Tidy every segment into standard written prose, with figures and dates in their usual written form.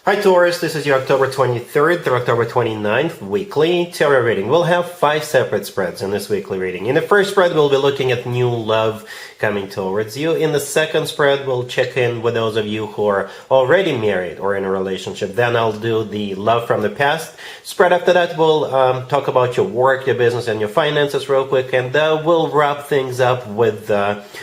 Hi Taurus, this is your October 23rd through October 29th weekly tarot reading. We'll have 5 separate spreads in this weekly reading. In the first spread, we'll be looking at new love coming towards you. In the second spread, we'll check in with those of you who are already married or in a relationship. Then I'll do the love from the past spread. After that, we'll talk about your work, your business, and your finances real quick. And we'll wrap things up with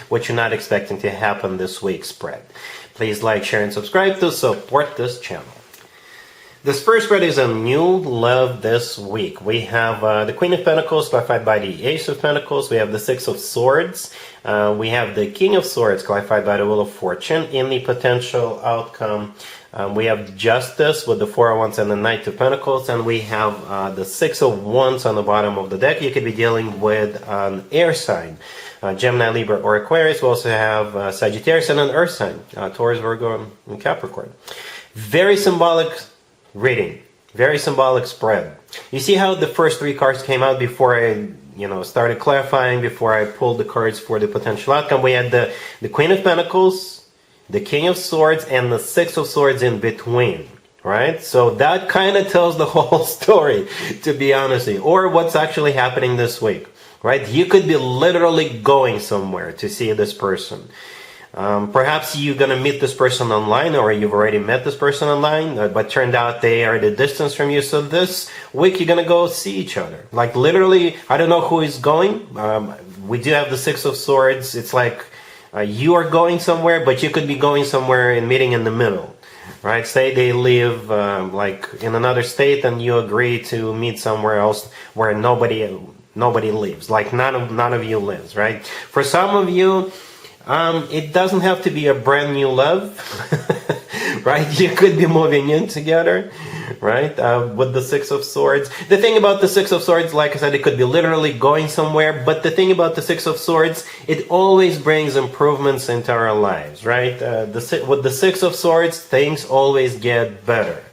what you're not expecting to happen this week's spread. Please like, share, and subscribe to support this channel. This first spread is a new love this week. We have the Queen of Pentacles clarified by the Ace of Pentacles. We have the Six of Swords. We have the King of Swords clarified by the Wheel of Fortune. In the potential outcome, we have Justice with the Four of Wands and the Knight of Pentacles. And we have the Six of Wands on the bottom of the deck. You could be dealing with an air sign. Gemini, Libra, or Aquarius. We also have Sagittarius and an earth sign. Taurus, Virgo, and Capricorn. Very symbolic reading, very symbolic spread. You see how the first 3 cards came out before I started clarifying, before I pulled the cards for the potential outcome. We had the Queen of Pentacles, the King of Swords, and the Six of Swords in between, right? So that kind of tells the whole story, to be honest with you, or what's actually happening this week, right? You could be literally going somewhere to see this person. Perhaps you're going to meet this person online, or you've already met this person online, but turned out they are at a distance from you. So this week you're going to go see each other. Like literally, I don't know who is going. We do have the Six of Swords. It's like you are going somewhere, but you could be going somewhere and meeting in the middle. Right? Say they live like in another state and you agree to meet somewhere else where nobody lives. Like none of you lives, right? For some of you, it doesn't have to be a brand new love, right? You could be moving in together, right? With the Six of Swords. The thing about the Six of Swords, like I said, it could be literally going somewhere. But the thing about the Six of Swords, it always brings improvements into our lives, right? With the Six of Swords, things always get better.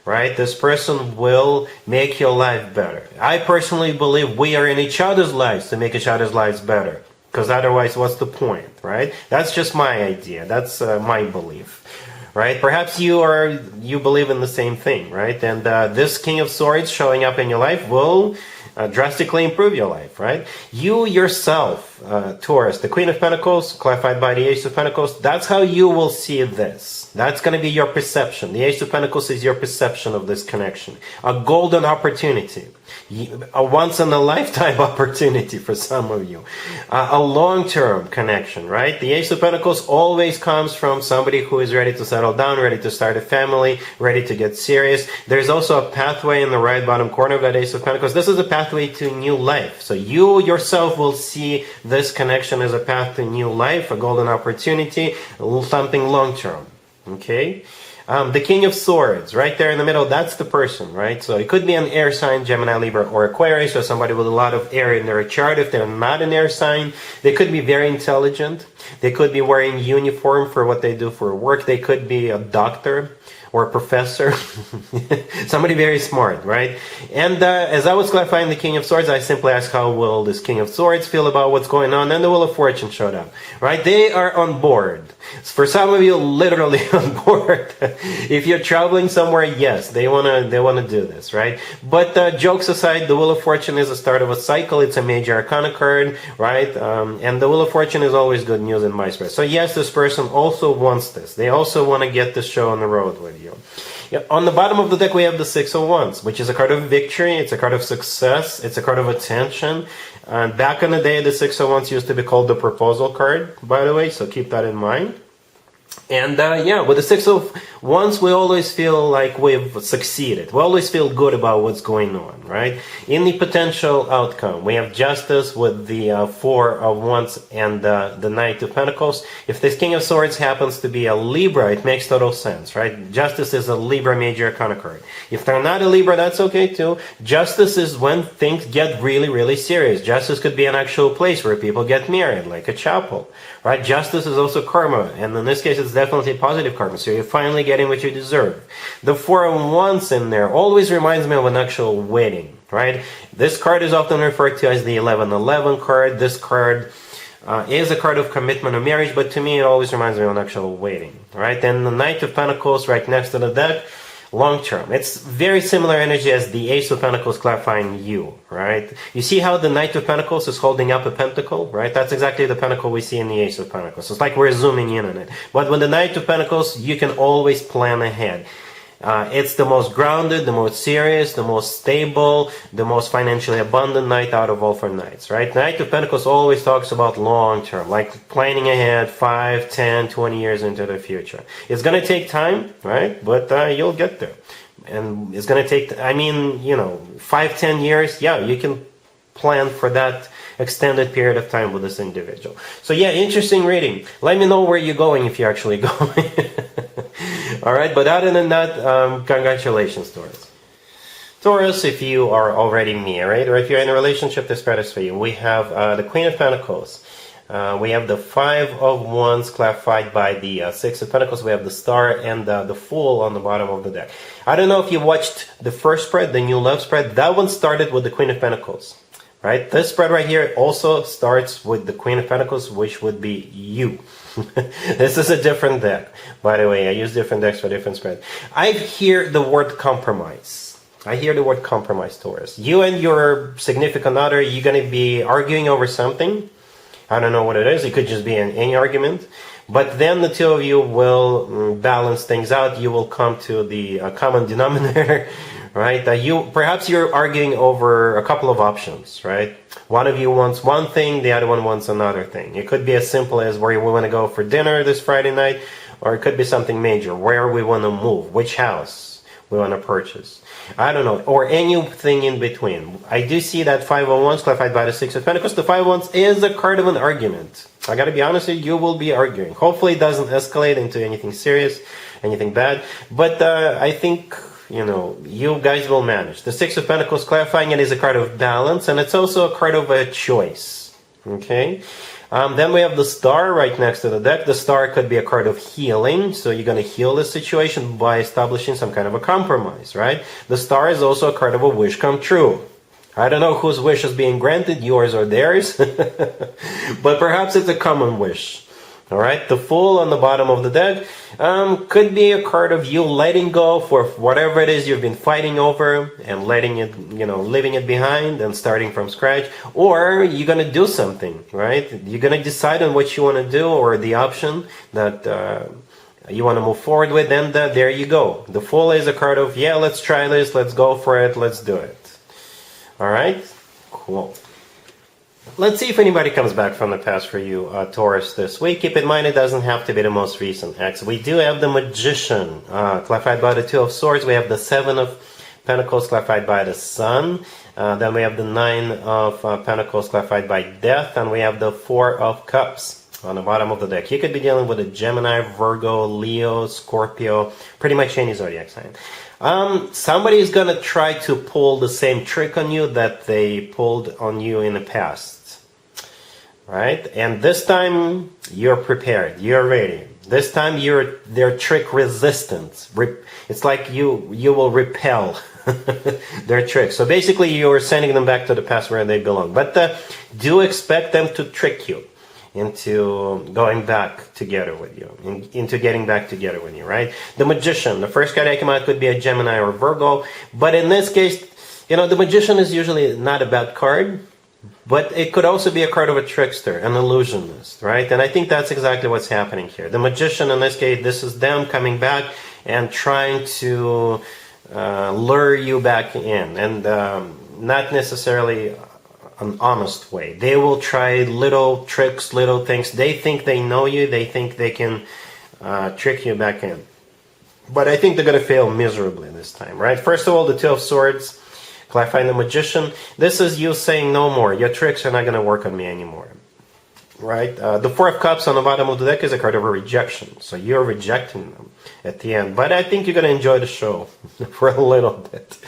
Right? This person will make your life better. I personally believe we are in each other's lives to make each other's lives better. Because otherwise, what's the point, right? That's just my idea. That's my belief, right? Perhaps you believe in the same thing, right? And this King of Swords showing up in your life will drastically improve your life, right? You yourself, Taurus, the Queen of Pentacles, clarified by the Ace of Pentacles, that's how you will see this. That's going to be your perception. The Ace of Pentacles is your perception of this connection. A golden opportunity. A once-in-a-lifetime opportunity for some of you. A long-term connection, right? The Ace of Pentacles always comes from somebody who is ready to settle down, ready to start a family, ready to get serious. There's also a pathway in the right bottom corner of that Ace of Pentacles. This is a pathway to new life. So you yourself will see this connection as a path to new life, a golden opportunity, something long-term. Okay? The King of Swords, right there in the middle, that's the person, right? So it could be an air sign, Gemini, Libra, or Aquarius, or somebody with a lot of air in their chart. If they're not an air sign, they could be very intelligent. They could be wearing uniform for what they do for work. They could be a doctor or a professor. Somebody very smart, right? And as I was clarifying the King of Swords, I simply asked how will this King of Swords feel about what's going on, and the Wheel of Fortune showed up, right? They are on board. For some of you, literally on board. If you're traveling somewhere, yes, they wanna do this, right? But jokes aside, the Wheel of Fortune is the start of a cycle. It's a major arcana card, right? And the Wheel of Fortune is always good news in my spread. So yes, this person also wants this. They also want to get this show on the road with you. Yeah, on the bottom of the deck, we have the Six of Wands, which is a card of victory. It's a card of success. It's a card of attention. Back in the day, the Six of Wands used to be called the proposal card, by the way, so keep that in mind. And yeah, with the Six of Wands, we always feel like we've succeeded. We always feel good about what's going on, right? In the potential outcome, we have Justice with the Four of Wands and the Knight of Pentacles. If this King of Swords happens to be a Libra, it makes total sense, right? Justice is a Libra major arcana card. If they're not a Libra, that's okay too. Justice is when things get really, really serious. Justice could be an actual place where people get married, like a chapel, right? Justice is also karma, and in this case, it's definitely positive karma, so you're finally getting what you deserve. The Four of Wands in there always reminds me of an actual wedding, right? This card is often referred to as the 1111 card. This card is a card of commitment or marriage, but to me it always reminds me of an actual wedding, right? And the Knight of Pentacles right next to the deck, long term. It's very similar energy as the Ace of Pentacles clarifying you, right? You see how the Knight of Pentacles is holding up a pentacle, right? That's exactly the pentacle we see in the Ace of Pentacles. It's like we're zooming in on it. But with the Knight of Pentacles, you can always plan ahead. It's the most grounded, the most serious, the most stable, the most financially abundant knight out of all 4 knights, right? Knight of Pentacles always talks about long term, like planning ahead 5, 10, 20 years into the future. It's going to take time, right? But you'll get there. And it's going to take, 5, 10 years, yeah, you can plan for that extended period of time with this individual. So yeah, interesting reading. Let me know where you're going if you're actually going. Alright, but other than that, congratulations, Taurus. Taurus, if you are already married or if you're in a relationship, this spread is for you. We have the Queen of Pentacles. We have the 5 of Wands clarified by the 6 of Pentacles. We have the Star and the Fool on the bottom of the deck. I don't know if you watched the first spread, the New Love spread. That one started with the Queen of Pentacles. Right? This spread right here also starts with the Queen of Pentacles, which would be you. This is a different deck. By the way, I use different decks for different spreads. I hear the word compromise. I hear the word compromise, Taurus. You and your significant other, you're going to be arguing over something. I don't know what it is. It could just be any argument. But then the two of you will balance things out. You will come to the common denominator. Right? Perhaps you're arguing over a couple of options, right? One of you wants one thing, the other one wants another thing. It could be as simple as where we want to go for dinner this Friday night, or it could be something major, where we want to move, which house we want to purchase. I don't know, or anything in between. I do see that 5 of Wands clarified by the 6 of Pentacles. The 5 of Wands is a card of an argument. I gotta be honest with you, you will be arguing. Hopefully it doesn't escalate into anything serious, anything bad, but I think you guys will manage. The 6 of Pentacles clarifying it is a card of balance, and it's also a card of a choice. Okay? Then we have the Star right next to the deck. The Star could be a card of healing, so you're going to heal the situation by establishing some kind of a compromise, right? The Star is also a card of a wish come true. I don't know whose wish is being granted, yours or theirs, but perhaps it's a common wish. Alright, the Fool on the bottom of the deck could be a card of you letting go for whatever it is you've been fighting over and letting it, leaving it behind and starting from scratch. Or you're going to do something, right? You're going to decide on what you want to do or the option that you want to move forward with, and there you go. The Fool is a card of, yeah, let's try this, let's go for it, let's do it. Alright, cool. Let's see if anybody comes back from the past for you, Taurus, this week. Keep in mind, it doesn't have to be the most recent ex. We do have the Magician, clarified by the 2 of Swords. We have the 7 of Pentacles, clarified by the Sun. Then we have the 9 of Pentacles, clarified by Death. And we have the 4 of Cups on the bottom of the deck. You could be dealing with a Gemini, Virgo, Leo, Scorpio, pretty much any zodiac sign. Somebody is going to try to pull the same trick on you that they pulled on you in the past. Right? And this time, you're prepared. You're ready. This time, they're trick resistant. It's like you will repel their tricks. So basically, you're sending them back to the past where they belong. But do expect them to trick you into going back together with you, into getting back together with you, right? The Magician, the first card that came out could be a Gemini or Virgo, but in this case, the Magician is usually not a bad card, but it could also be a card of a trickster, an illusionist, right? And I think that's exactly what's happening here. The Magician, in this case, this is them coming back and trying to lure you back in, and not necessarily an honest way. They will try little tricks, little things. They think they know you. They think they can trick you back in. But I think they're going to fail miserably this time, right? First of all, the 2 of Swords, clarifying the Magician. This is you saying no more. Your tricks are not going to work on me anymore, right? The 4 of Cups on the bottom of the deck is a card of a rejection. So you're rejecting them at the end. But I think you're going to enjoy the show for a little bit.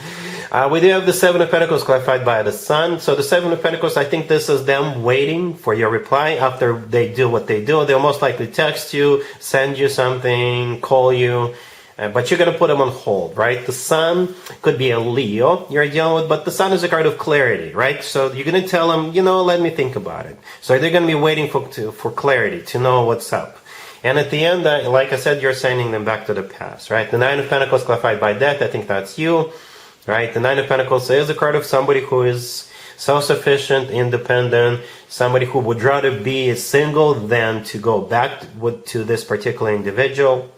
We do have the 7 of Pentacles clarified by the Sun. So the 7 of Pentacles, I think this is them waiting for your reply. After they do what they do, they'll most likely text you, send you something, call you. But you're going to put them on hold, right? The Sun could be a Leo you're dealing with, but the Sun is a card of clarity, right? So you're going to tell them, let me think about it. So they're going to be waiting for clarity, to know what's up. And at the end, like I said, you're sending them back to the past, right? The Nine of Pentacles clarified by death, I think that's you, right? The Nine of Pentacles is a card of somebody who is self-sufficient, independent, somebody who would rather be single than to go back to this particular individual.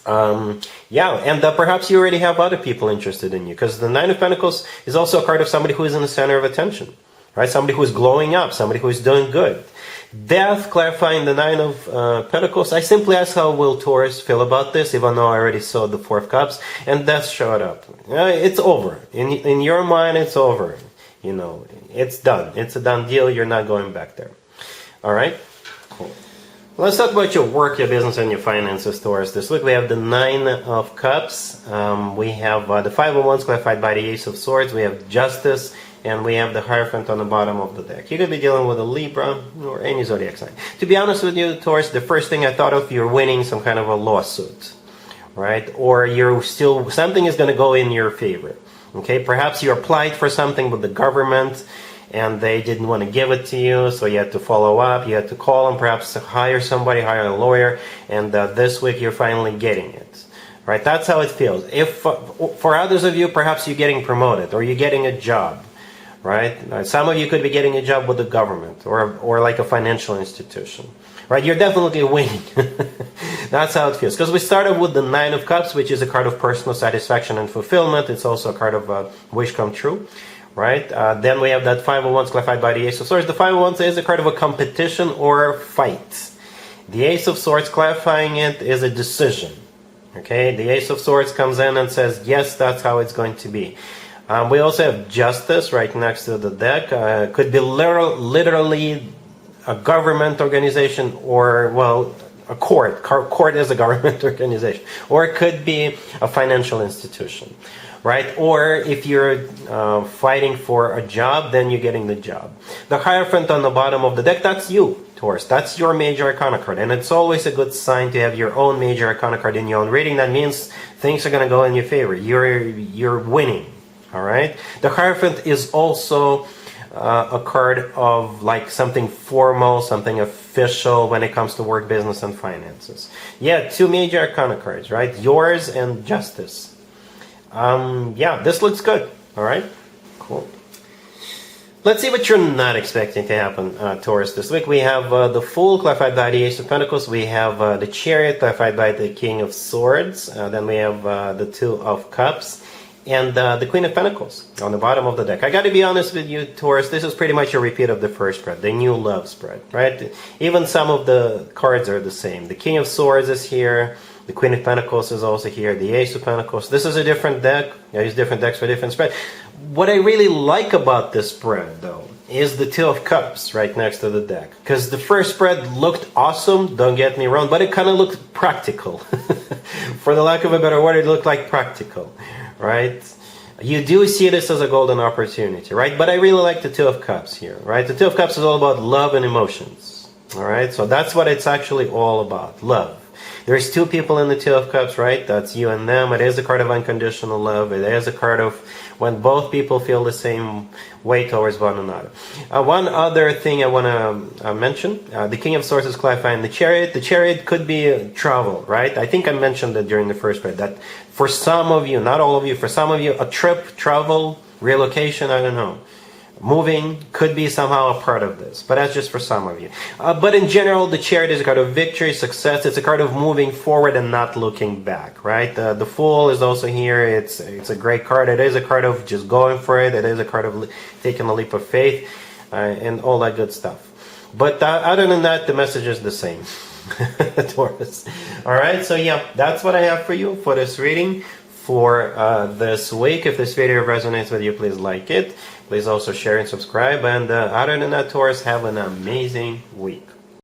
And perhaps you already have other people interested in you, because the Nine of Pentacles is also a card of somebody who is in the center of attention, right? Somebody who is glowing up, somebody who is doing good. Death, clarifying the Nine of Pentacles. I simply ask how will Taurus feel about this, even though I already saw the Four of Cups, and Death showed up. It's over. In your mind, it's over. You know, it's done. It's a done deal. You're not going back there. All right? Cool. Let's talk about your work, your business, and your finances, Taurus. This week we have the Nine of Cups. We have the Five of Wands clarified by the Ace of Swords. We have Justice. And we have the Hierophant on the bottom of the deck. You could be dealing with a Libra or any zodiac sign. To be honest with you, Taurus, the first thing I thought of, you're winning some kind of a lawsuit, right? Or you're still, something is going to go in your favor. Okay, perhaps you applied for something with the government and they didn't want to give it to you, so you had to follow up, you had to call them, perhaps hire somebody, hire a lawyer, and this week you're finally getting it. Right, that's how it feels. If for others of you, perhaps you're getting promoted or you're getting a job. Right? Some of you could be getting a job with the government or like a financial institution. Right? You're definitely winning. That's how it feels. Because we started with the Nine of Cups, which is a card of personal satisfaction and fulfillment. It's also a card of wish come true. Right? Then we have that Five of Wands clarified by the Ace of Swords. The Five of Wands is a card of a competition or fight. The Ace of Swords clarifying it is a decision. Okay? The Ace of Swords comes in and says, yes, that's how it's going to be. We also have Justice right next to the deck. Could be literally a government organization or, well, a court. Court is a government organization. Or it could be a financial institution, right? Or if you're fighting for a job, then you're getting the job. The Hierophant on the bottom of the deck, that's you, Taurus. That's your major arcana card. And it's always a good sign to have your own major arcana card in your own reading. That means things are going to go in your favor. You're winning. All right. The Hierophant is also a card of like something formal, something official when it comes to work, business, and finances. Yeah, two major arcana cards, right? Yours and Justice. Yeah, this looks good. All right. Cool. Let's see what you're not expecting to happen, Taurus, this week. We have the Fool clarified by the Ace of Pentacles. We have the Chariot clarified by the King of Swords. Then we have the Two of Cups. And the Queen of Pentacles on the bottom of the deck. I got to be honest with you, Taurus, this is pretty much a repeat of the first spread, the new love spread, right? Even some of the cards are the same. The King of Swords is here. The Queen of Pentacles is also here. The Ace of Pentacles. This is a different deck. I use different decks for different spread. What I really like about this spread, though, is the Two of Cups right next to the deck. Because the first spread looked awesome, don't get me wrong, but it kind of looked practical. For the lack of a better word, it looked like practical. Right? You do see this as a golden opportunity, right? But I really like the Two of Cups here, right? The Two of Cups is all about love and emotions, all right? So that's what it's actually all about, love. There's two people in the Two of Cups, right? That's you and them. It is a card of unconditional love. It is a card of when both people feel the same way towards one another. One other thing I want to mention, the King of Swords is clarifying the Chariot. The Chariot could be travel, right? I think I mentioned it during the first spread, that for some of you, not all of you, for some of you, a trip, travel, relocation, I don't know. Moving could be somehow a part of this, but that's just for some of you. But in general, the Chariot is a card of victory, success. It's a card of moving forward and not looking back, right? The Fool is also here. It's a great card. It is a card of just going for it. It is a card of taking a leap of faith and all that good stuff. But other than that, the message is the same, Taurus. All right, so yeah, that's what I have for you for this reading for this week. If this video resonates with you, please like it. Please also share and subscribe. And other than that, Taurus, have an amazing week.